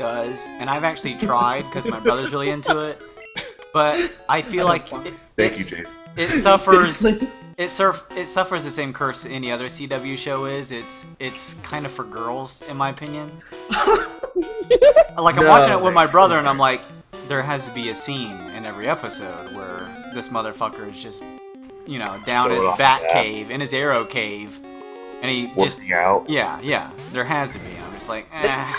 does, and I've actually tried because my brother's really into it. But I feel like it suffers. It suffers the same curse any other CW show is. It's kind of for girls, in my opinion. Like I'm watching it with my brother, and I'm like, there has to be a scene in every episode where this motherfucker is just, down his bat cave, in his arrow cave, and he working out. Yeah, there has to be. And I'm just like, eh.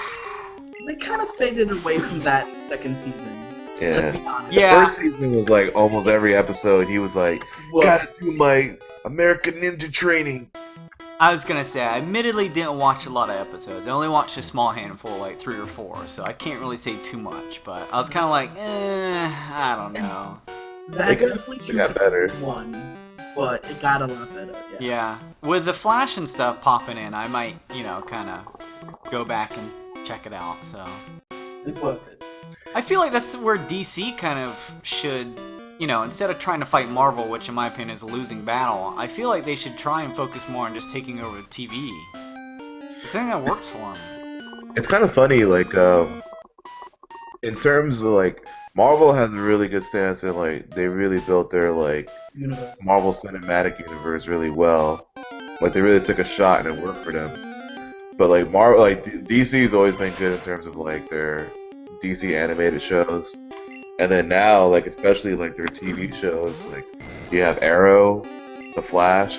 They kind of faded away from that second season. Yeah. Let's be honest. Yeah. The first season was like almost every episode. He was like, gotta do my American Ninja training. I was gonna say, I admittedly didn't watch a lot of episodes. I only watched a small handful, like 3 or 4, so I can't really say too much. But I was kind of like, I don't know. That definitely got better. One, but it got a lot better. Yeah, with the Flash and stuff popping in, I might, kind of go back and check it out. So it's worth it. I feel like that's where DC kind of should, instead of trying to fight Marvel, which in my opinion is a losing battle, I feel like they should try and focus more on just taking over the TV. It's something that works for them. It's kind of funny, like, in terms of, like, Marvel has a really good stance and, like, they really built their, like, Marvel Cinematic Universe really well. Like, they really took a shot and it worked for them. But, like, DC's always been good in terms of, like, their DC animated shows. And then now, like, especially, like, their TV shows, like, you have Arrow, The Flash,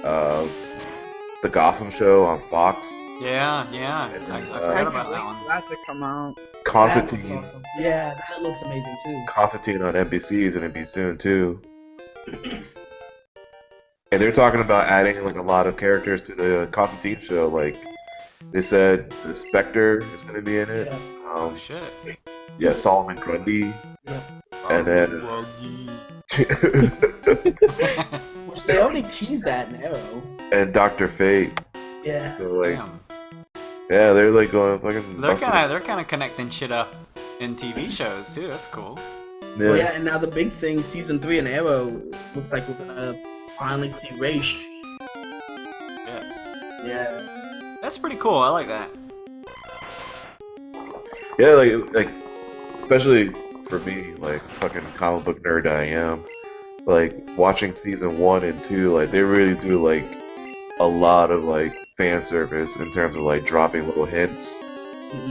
The Gotham Show on Fox. Yeah, I forgot about that one. That to come out. Constantine. Awesome. Yeah, that looks amazing too. Constantine on NBC is gonna be soon too. And they're talking about adding like a lot of characters to the Constantine show. Like they said, the Spectre is gonna be in it. Yeah. Oh shit. Yeah, Solomon Grundy. Yeah. And then. Which they already teased that in Arrow. And Dr. Fate. Yeah. So like. Yeah, they're like going fucking. They're kind of connecting shit up in TV shows too. That's cool. Yeah. Well, yeah, and now the big thing, season 3 in Arrow, looks like we're gonna finally see Raish. Yeah. That's pretty cool. I like that. Yeah, like especially for me, like fucking comic book nerd I am. Like watching season 1 and 2, like they really do like a lot of like fan service in terms of like dropping little hints,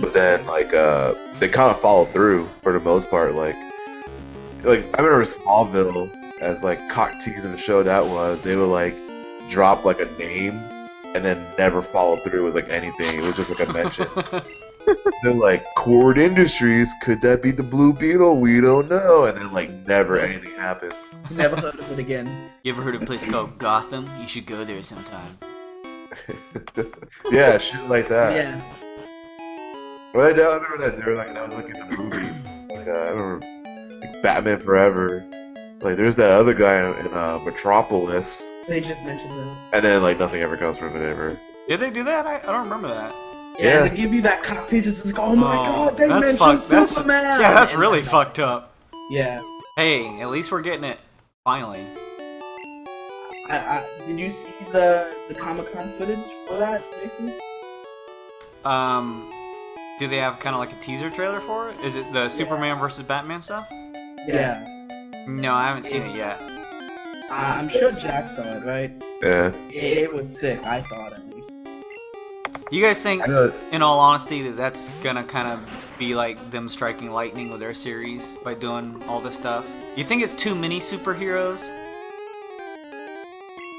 but then like they kind of follow through for the most part. Like I remember Smallville, as like cock teasing the show that was, they would like drop like a name and then never follow through with like anything. It was just like a mention. They're like, Cord Industries, could that be the Blue Beetle? We don't know. And then like never anything happens. Never heard of it again. You ever heard of a place called Gotham? You should go there sometime. Yeah, shit like that. Yeah. Well, I remember that they were like, I was looking at the movies. Like, I remember like, Batman Forever. Like, there's that other guy in Metropolis. They just mentioned that. And then like nothing ever comes from it ever. Did they do that? I don't remember that. Yeah, they give you that cock tease. It's like, oh my god, they mentioned Superman. Yeah, that's really fucked up. Yeah. Hey, at least we're getting it finally. Did you see the Comic-Con footage for that, Jason? Do they have kind of like a teaser trailer for it? Is it the Superman versus Batman stuff? Yeah. No, I haven't seen it yet. I'm sure Jack saw it, right? Yeah. It was sick, I thought at least. You guys think, in all honesty, that that's gonna kind of be like them striking lightning with their series by doing all this stuff? You think it's too many superheroes?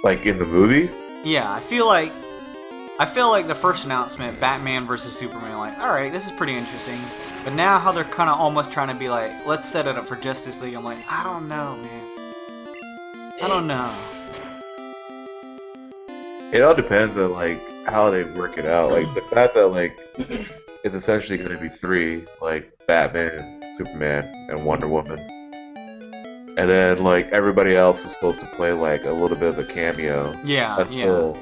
Like in the movie? Yeah, I feel like the first announcement, Batman versus Superman, like, alright, this is pretty interesting. But now how they're kind of almost trying to be like, let's set it up for Justice League, I'm like, I don't know, man. I don't know. It all depends on like how they work it out. Like the fact that like it's essentially going to be 3, like Batman, Superman, and Wonder Woman. And then like everybody else is supposed to play like a little bit of a cameo. Yeah, until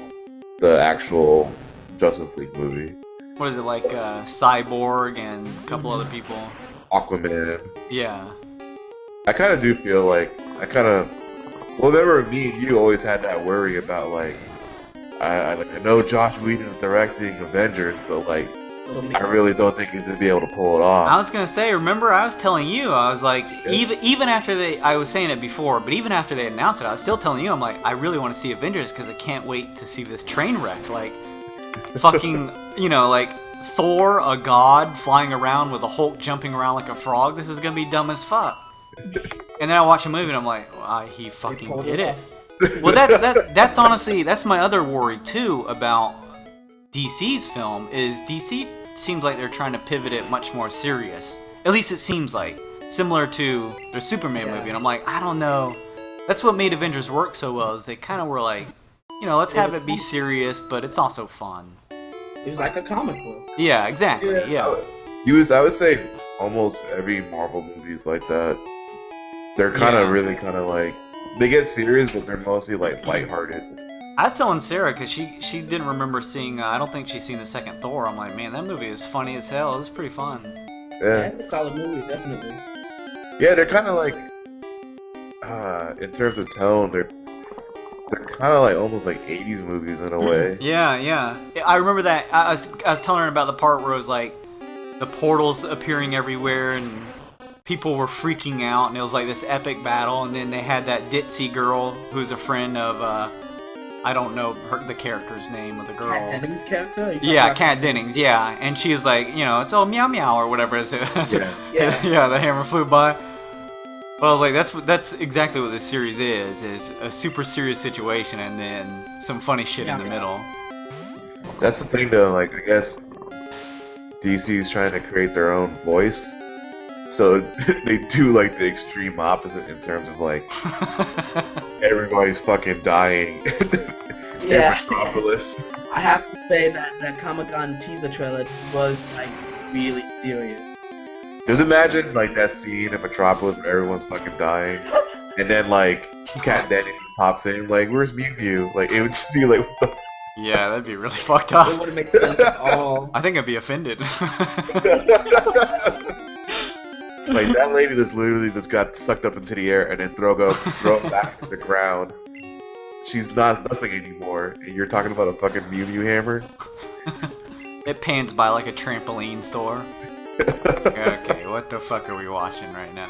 the actual Justice League movie. What is it, like Cyborg and a couple other people? Aquaman. Yeah. I kind of do feel like well, remember me and you always had that worry about like I know Josh Whedon is directing Avengers, but like so many. I really don't think he's gonna be able to pull it I off. was gonna say, remember I was telling you, I was like, even after I was saying it before, but even after they announced it, I was still telling you, I'm like, I really want to see Avengers because I can't wait to see this train wreck, like, fucking, like Thor, a god, flying around with a Hulk jumping around like a frog. This is gonna be dumb as fuck. And then I watch a movie and I'm like, well, he fucking did it. Well, that's honestly, that's my other worry too about DC's film, is DC seems like they're trying to pivot it much more serious. At least it seems like. Similar to their Superman movie. And I'm like, I don't know. That's what made Avengers work so well, is they kind of were like, let's have it be serious, but it's also fun. It was like a comic book. Yeah, exactly, yeah. I would say almost every Marvel movie is like that. They're kind of really kind of like, they get serious, but they're mostly like lighthearted. I was telling Sarah, because she didn't remember seeing, I don't think she's seen the second Thor. I'm like, man, that movie is funny as hell. It's pretty fun. Yeah, it's a solid movie, definitely. Yeah, they're kind of like, in terms of tone, they're kind of like almost like 80s movies in a way. Yeah. I remember that. I was telling her about the part where it was like the portals appearing everywhere and people were freaking out, and it was like this epic battle, and then they had that ditzy girl who's a friend of I don't know the character's name of the girl. Kat Dennings' character? Yeah, Kat Dennings, yeah. And she's like, it's all meow meow or whatever it is. Yeah, the hammer flew by. But I was like, that's exactly what this series is a super serious situation and then some funny shit in the middle. That's the thing though, like, I guess DC's trying to create their own voice. So they do like the extreme opposite in terms of like everybody's fucking dying in Metropolis. I have to say that Comic-Con teaser trailer was like really serious. Just imagine like that scene in Metropolis where everyone's fucking dying, and then like Kat Dennings pops in like, "Where's Mew Mew?" Like it would just be like, what the yeah, that'd be really fucked up. It wouldn't make sense at all. I think I'd be offended. Like that lady that's literally just got sucked up into the air and then throw it back to the ground. She's not nothing anymore, and you're talking about a fucking Mew Mew hammer. It pans by like a trampoline store. Okay, what the fuck are we watching right now?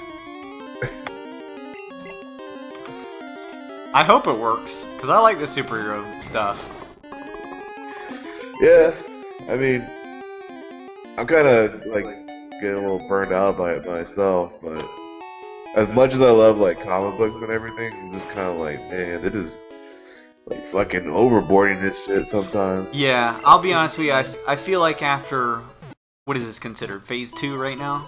I hope it works, because I like the superhero stuff. Yeah, I mean, I'm kind of like getting a little burned out by it myself, but as much as I love like comic books and everything, I'm just kind of like, man, it is like fucking overboarding this shit sometimes. Yeah, I'll be honest with you, I feel like after, what is this considered, phase 2 right now?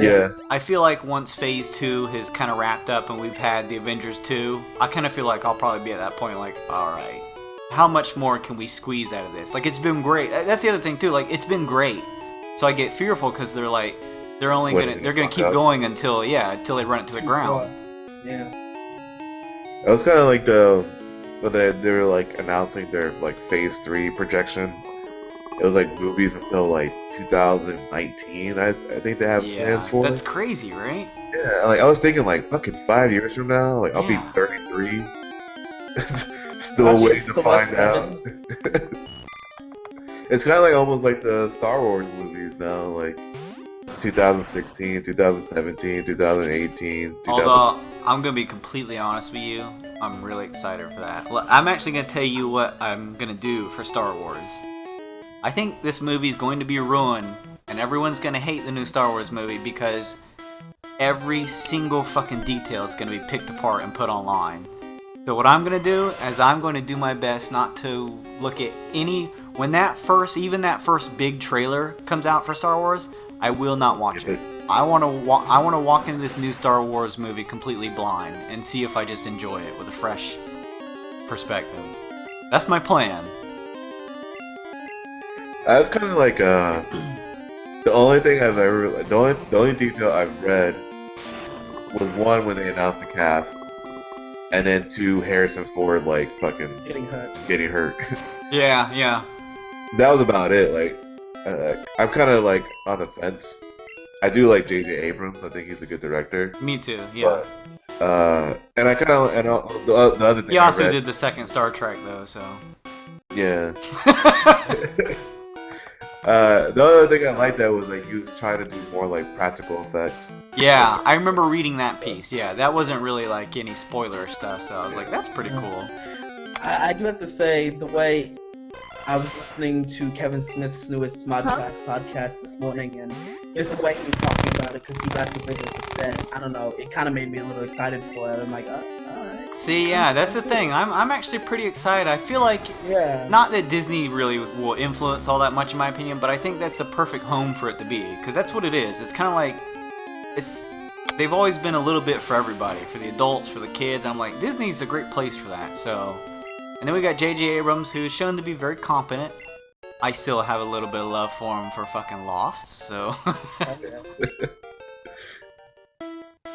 Yeah. I feel like once phase 2 has kind of wrapped up and we've had the Avengers 2, I kind of feel like I'll probably be at that point like, alright, how much more can we squeeze out of this? Like, it's been great. That's the other thing too, like, it's been great. So I get fearful because they're like, they're gonna keep going until they run it to the ground. Yeah. That was kind of like when they were like announcing their like phase 3 projection. It was like movies until like 2019. I think they have plans for. That's crazy, right? Yeah, like I was thinking like fucking 5 years from now, like I'll be 33, still waiting to find out. It's kind of like almost like the Star Wars movies now, like 2016, 2017, 2018. Although, I'm going to be completely honest with you, I'm really excited for that. Well, I'm actually going to tell you what I'm going to do for Star Wars. I think this movie is going to be ruined, and everyone's going to hate the new Star Wars movie because every single fucking detail is going to be picked apart and put online. So what I'm going to do is I'm going to do my best not to look at when that first big trailer comes out for Star Wars, I will not watch it. I want to walk into this new Star Wars movie completely blind and see if I just enjoy it with a fresh perspective. That's my plan. I was kind of like the only thing I've ever the only detail I've read was one when they announced the cast, and then 2 Harrison Ford like fucking getting hurt. Yeah. That was about it. Like I'm kind of like on the fence. I do like J.J. Abrams. I think he's a good director. Me too. Yeah. But, and I kind of the other thing. He also did the second Star Trek though, so. Yeah. The other thing I liked that was like he was trying to do more like practical effects. Yeah, I remember reading that piece. Yeah, that wasn't really like any spoiler stuff, so I was like, that's pretty cool. I do have to say, the way I was listening to Kevin Smith's newest Smodcast podcast this morning, and just the way he was talking about it, because he got to visit the set, I don't know, it kind of made me a little excited for it. I'm like, alright. See, yeah, that's the thing. I'm actually pretty excited. I feel like, not that Disney really will influence all that much in my opinion, but I think that's the perfect home for it to be, because that's what it is. It's kind of like, they've always been a little bit for everybody, for the adults, for the kids. I'm like, Disney's a great place for that. So, and then we got J.J. Abrams, who's shown to be very competent. I still have a little bit of love for him for fucking Lost. So.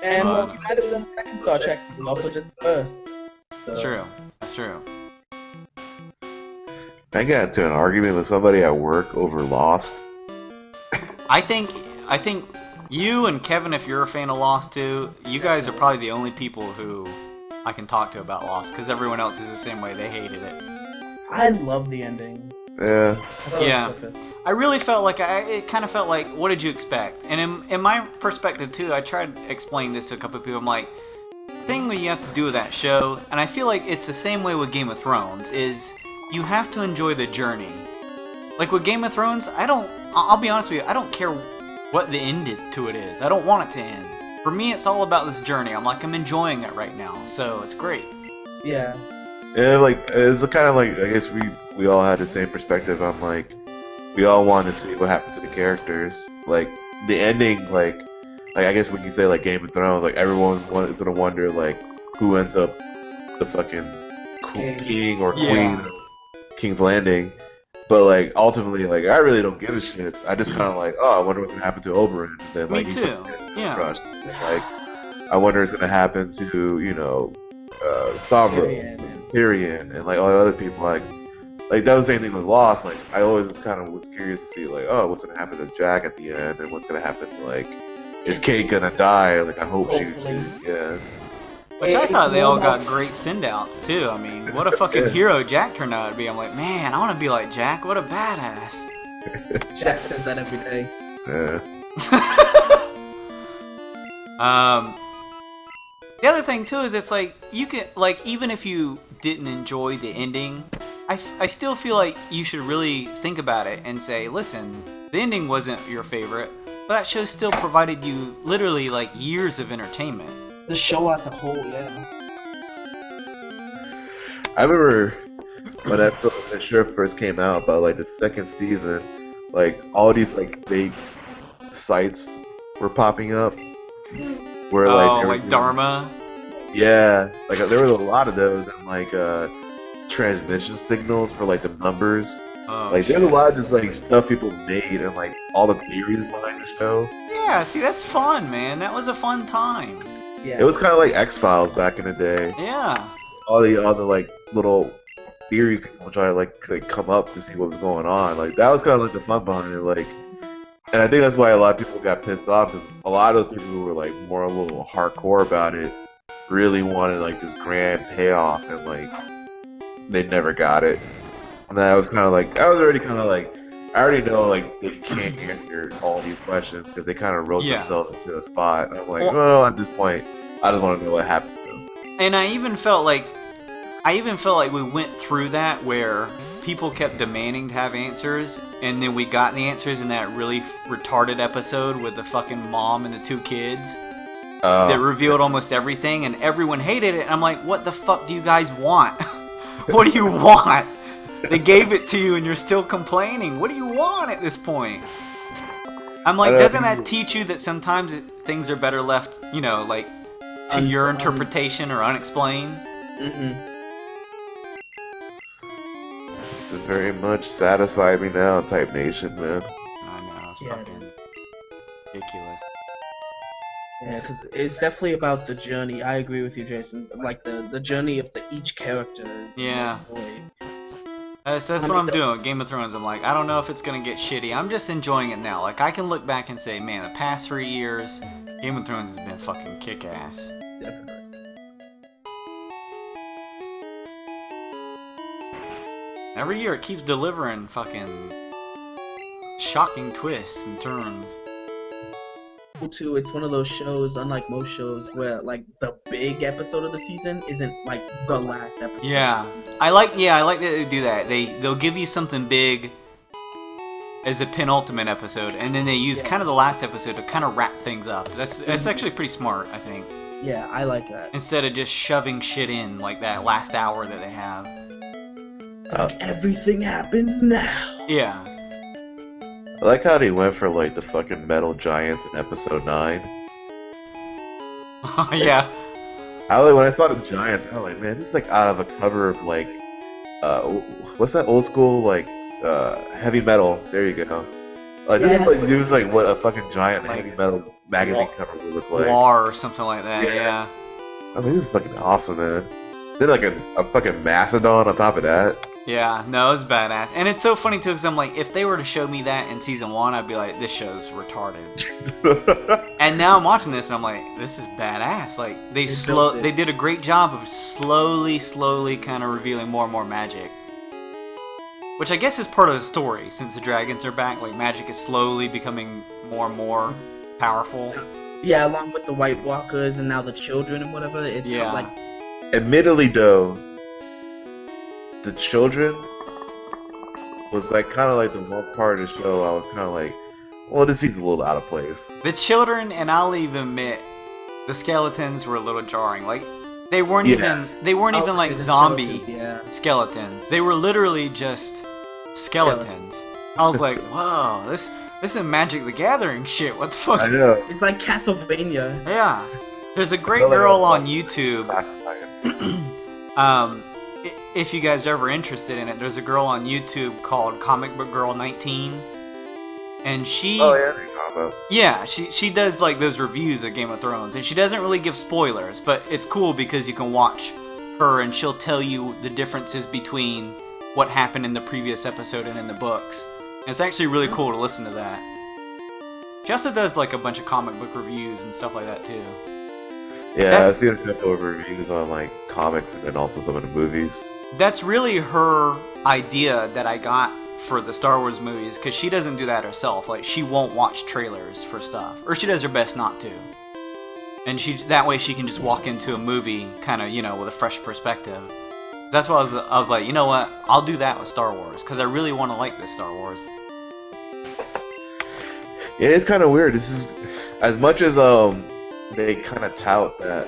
And well, you might have done the second Star Trek, but also just the first. So. That's true. That's true. I got into an argument with somebody at work over Lost. I think you and Kevin, if you're a fan of Lost too, you guys are probably the only people who I can talk to about Lost, because everyone else is the same way. They hated it. I love the ending. Yeah. Yeah. I really felt like it kind of felt like, what did you expect? And in my perspective too, I tried to explain this to a couple of people. I'm like, the thing that you have to do with that show, and I feel like it's the same way with Game of Thrones, is you have to enjoy the journey. Like with Game of Thrones, I'll be honest with you, I don't care what the end is to it is. I don't want it to end. For me, it's all about this journey. I'm enjoying it right now, so it's great. Yeah. Yeah, like it's kind of like, I guess we all had the same perspective. I'm like, we all wanted to see what happened to the characters. Like the ending, like I guess when you say like Game of Thrones, like everyone wanted to wonder like who ends up the fucking king or queen of King's Landing. But like ultimately, like I really don't give a shit. I just kind of like, oh, I wonder what's gonna happen to Oberyn. And then, like, me too. Yeah. Crushed. And, like I wonder what's gonna happen to Stavros, Tyrion, and like all the other people. Like that was the same thing with Lost. Like I always was kind of curious to see like, oh, what's gonna happen to Jack at the end, and what's gonna happen to like, is Kate gonna die? Like I hope she, yeah. Which I thought they all got great send-outs too. I mean, what a fucking hero Jack turned out to be. I'm like, man, I want to be like Jack. What a badass. Jack says that every day. Yeah. The other thing too is it's like you can like, even if you didn't enjoy the ending, I still feel like you should really think about it and say, listen, the ending wasn't your favorite, but that show still provided you literally like years of entertainment. The show as a whole, yeah. I remember when that show first came out, but like the second season, like all these like fake sites were popping up. Where like Dharma. Yeah, like there was a lot of those, and like transmission signals for like the numbers. Oh, like there's a lot of just like stuff people made, and like all the theories behind the show. Yeah, see, that's fun, man. That was a fun time. Yeah. It was kind of like X-Files back in the day. Yeah. All the like little theories people try to like come up to see what was going on. Like that was kind of like the fun behind it. Like, and I think that's why a lot of people got pissed off, because a lot of those people who were like more a little hardcore about it really wanted like this grand payoff, and like they never got it. And I was kind of like, I was already kind of like, I already know like they can't answer all these questions because they kind of wrote themselves into a spot. And I'm like, well, at this point, I just want to know what happens to them. And I even felt like we went through that where people kept demanding to have answers, and then we got the answers in that really retarded episode with the fucking mom and the two kids that revealed almost everything, and everyone hated it. And I'm like, what the fuck do you guys want? What do you want? They gave it to you and you're still complaining. What do you want at this point? I'm like, doesn't that teach you that sometimes things are better left, like to your interpretation or unexplained? Mm-hmm. It's a very much satisfy me now type nation, man. I know, it's fucking ridiculous. Yeah, because it's definitely about the journey. I agree with you, Jason. Like the journey of each character. Yeah. Story. That's what I'm doing with Game of Thrones. I'm like, I don't know if it's gonna get shitty. I'm just enjoying it now. Like I can look back and say, man, the past 3 years, Game of Thrones has been fucking kick-ass. Definitely. Every year it keeps delivering fucking shocking twists and turns. Too, it's one of those shows, unlike most shows, where like the big episode of the season isn't like the last episode. Yeah, I like that they do that. They'll give you something big as a penultimate episode, and then they use kind of the last episode to kind of wrap things up. That's actually pretty smart, I think. Yeah, I like that. Instead of just shoving shit in like that last hour that they have. So everything happens now. Yeah. I like how they went for like the fucking metal giants in episode 9. Yeah. When I saw the giants, I was like, man, this is like out of a cover of like, what's that old school like, heavy metal? There you go. Like this is like what a fucking giant like, heavy metal magazine cover would look like. War or something like that. Yeah. I mean, this is fucking awesome, man. Then like a fucking mastodon on top of that. Yeah, no, it's badass. And it's so funny too, because I'm like, if they were to show me that in season 1, I'd be like, this show's retarded. And now I'm watching this and I'm like, this is badass. Like, they did a great job of slowly kind of revealing more and more magic. Which I guess is part of the story, since the dragons are back, like magic is slowly becoming more and more powerful. Yeah, along with the White Walkers and now the children and whatever, it's like... Admittedly though, the children was like kind of like the one part of the show I was kind of like, well, this seems a little out of place. The children, and I'll even admit, the skeletons were a little jarring. Like they weren't even like zombie skeletons. They were literally just skeletons. I was like, whoa, this is Magic the Gathering shit. What the fuck? I know. It's like Castlevania. Yeah. There's a great girl on YouTube. If you guys are ever interested in it, there's a girl on YouTube called Comic Book Girl 19, and she she does like those reviews of Game of Thrones, and she doesn't really give spoilers, but it's cool because you can watch her and she'll tell you the differences between what happened in the previous episode and in the books. And it's actually really cool to listen to that. She also does like a bunch of comic book reviews and stuff like that too. Yeah, I've seen a couple of reviews on like comics and then also some of the movies. That's really her idea that I got for the Star Wars movies, because she doesn't do that herself. Like, she won't watch trailers for stuff, or she does her best not to. And that way she can just walk into a movie kind of, with a fresh perspective. That's why I was like, you know what? I'll do that with Star Wars, because I really want to like this Star Wars. Yeah, it's kind of weird. This is as much as they kind of tout that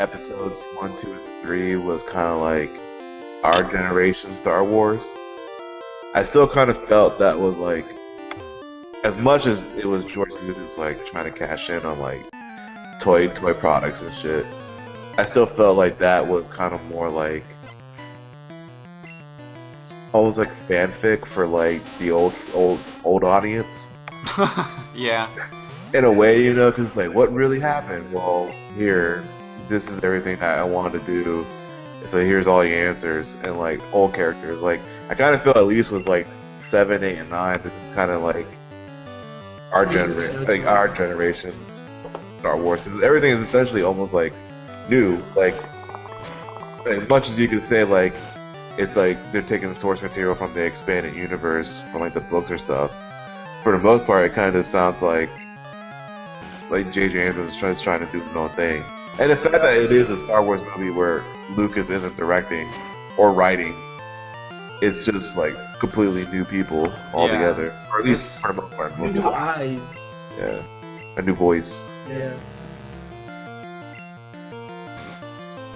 episodes 1, 2, and 3 was kind of like our generation Star Wars. I still kind of felt that was like, as much as it was George Lucas like trying to cash in on like toy products and shit, I still felt like that was kind of more like almost like fanfic for like the old audience. Yeah. In a way, because like, what really happened? Well, here, this is everything that I wanted to do. So here's all the answers, and like old characters. Like, I kind of feel at least was like 7, 8, and 9. This is kind of like our generation's Star Wars, because everything is essentially almost like new. Like, as much as you could say like it's like they're taking the source material from the expanded universe from like the books or stuff. For the most part, it kind of sounds like J.J. Abrams is trying to do his own thing. And the fact that it is a Star Wars movie where Lucas isn't directing or writing, it's just like completely new people altogether. Or at least for the most part. New eyes. Yeah. A new voice. Yeah.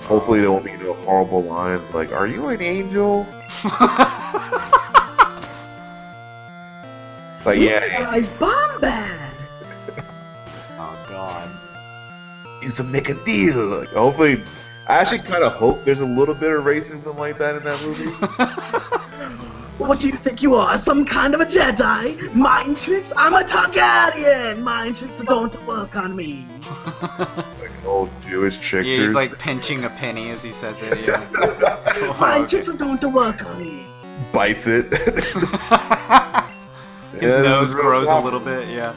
Hopefully there won't be no horrible lines like, "Are you an angel?" Like, yeah. Eyes Bombad! Oh god. Used to make a deal. Like, hopefully, I actually kind of hope there's a little bit of racism like that in that movie. What do you think you are? Some kind of a Jedi? Mind tricks? I'm a Targaryen! Mind tricks don't work on me. Like old Jewish tricksters. Yeah, he's like pinching a penny as he says it. Yeah. Mind tricks don't work on me. Bites it. His nose grows a little bit, yeah.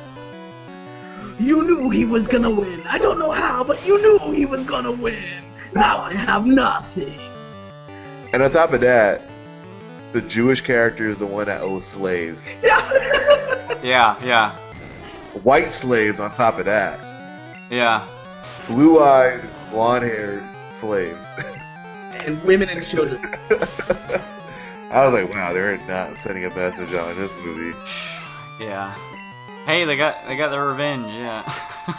You knew he was gonna win. I don't know how, but you knew he was gonna win. Now I have nothing. And on top of that, the Jewish character is the one that owes slaves. Yeah. Yeah, yeah, White slaves on top of that. yeah. Blue-eyed, blonde-haired slaves. And women and children. I was like, wow, they're not sending a message out in this movie. Yeah. Hey, they got their revenge. Yeah.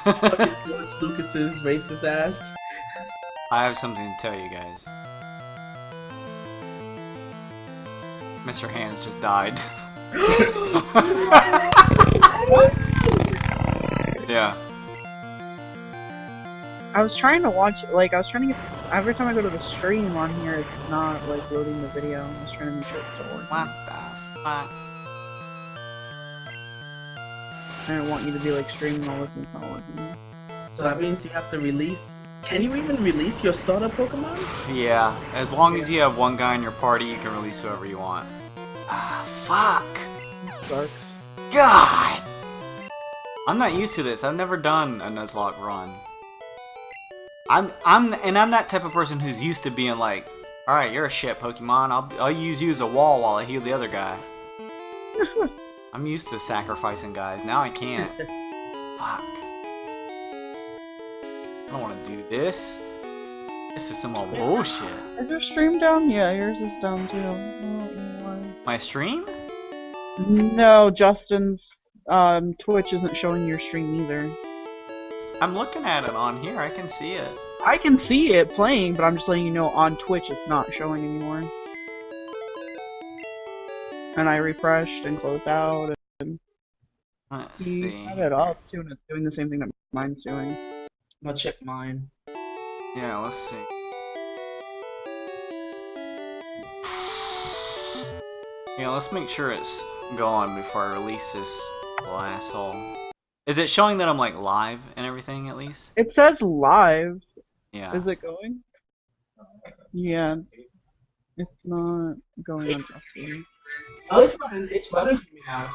Fucking George Lucas's racist ass. I have something to tell you guys. Mr. Hands just died. Yeah. I was trying to watch, like, I was trying to get, every time I go to the stream on here, it's not, like, loading the video. I was trying to make sure it's still working. What the fuck? I don't want you to be, like, streaming all this and it's not working. So that means you have to release... Can you even release your starter Pokemon? Yeah. As long as you have one guy in your party, you can release whoever you want. Ah, fuck. Sucks. God! I'm not used to this. I've never done a Nuzlocke run. I'm that type of person who's used to being like, alright, you're a shit Pokemon, I'll use you as a wall while I heal the other guy. I'm used to sacrificing guys, now I can't. Fuck. I don't want to do this. This is some old bullshit. Is your stream down? Yeah, yours is down too. Oh, My stream? no, Justin's Twitch isn't showing your stream either. I'm looking at it on here, I can see it. I can see it playing, but I'm just letting you know on Twitch it's not showing anymore. And I refreshed and closed out and Let's he see. had it up too, and it's doing the same thing that mine's doing. I'm gonna check mine. Yeah, let's see. Yeah, let's make sure it's going before I release this little asshole. Is it showing that I'm like live and everything at least? It says live. Yeah. Is it going? Yeah. It's not going on Justin. Oh, it's running for me now.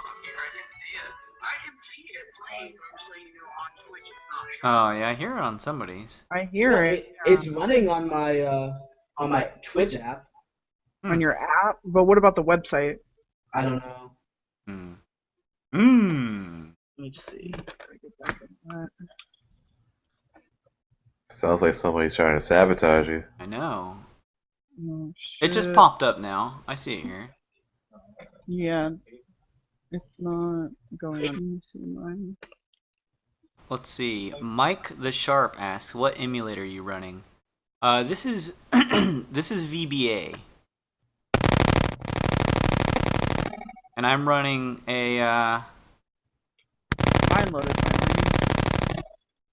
Oh yeah, I hear it on somebody's. I hear it. It's running on my Twitch app. On your app? But what about the website? I don't know. Hmm. Mmm. Let me just see. Sounds like somebody's trying to sabotage you. I know. Oh, It just shit. popped up now. I see it here. Yeah. It's not going on. Let me see mine. Let's see. Mike the Sharp asks, "What emulator are you running?" This is this is VBA, and I'm running a Mine loaded finally.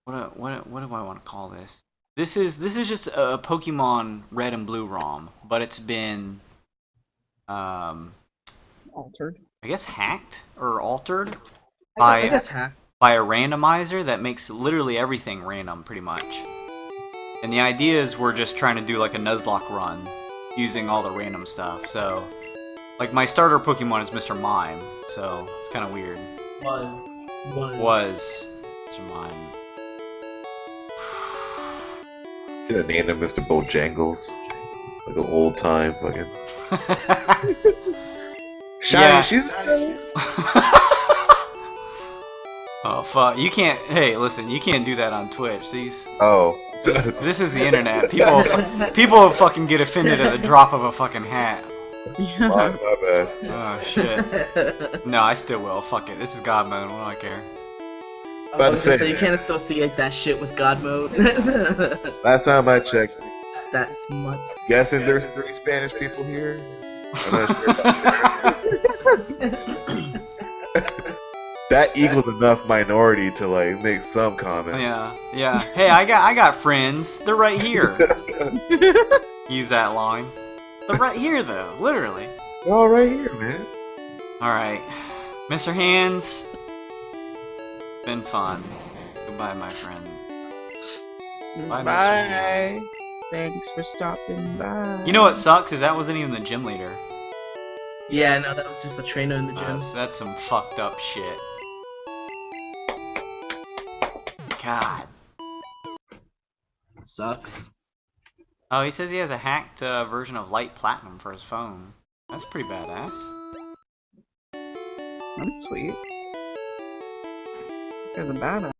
what do I want to call this? This is just a Pokemon Red and Blue ROM, but it's been Altered. I guess hacked or altered I by guess hack. by a randomizer that makes literally everything random, pretty much. And the idea is we're just trying to do like a Nuzlocke run using all the random stuff. So, like my starter Pokemon is Mr. Mime, so it's kind of weird. Was Mr. Mime. Should have named him Mr. Bojangles. Like an old time fucking. Yeah. Shiny shoes. Oh fuck! You can't. Hey, listen, you can't do that on Twitch. Oh. This is the internet. People fucking get offended at the drop of a fucking hat. Yeah. My bad. Oh shit. No, I still will. Fuck it. This is God mode. What do I care? I was gonna say, you can't associate that shit with God mode. Last time I checked, That smut. guessing there's 3 Spanish people here. I'm not sure about that. That equals enough minority to like make some comments. Yeah. Hey, I got friends. They're right here. Use that line. They're right here, though. Literally. They're all right here, man. All right, Mr. Hands. Been fun. Goodbye, my friend. Bye, Mr. Hands. Bye. Thanks for stopping by. You know what sucks is that wasn't even the gym leader. Yeah, no, that was just the trainer in the gym. That's some fucked up shit. God. Sucks. Oh, he says he has a hacked version of Light Platinum for his phone. That's pretty badass. That's sweet. guy's a badass.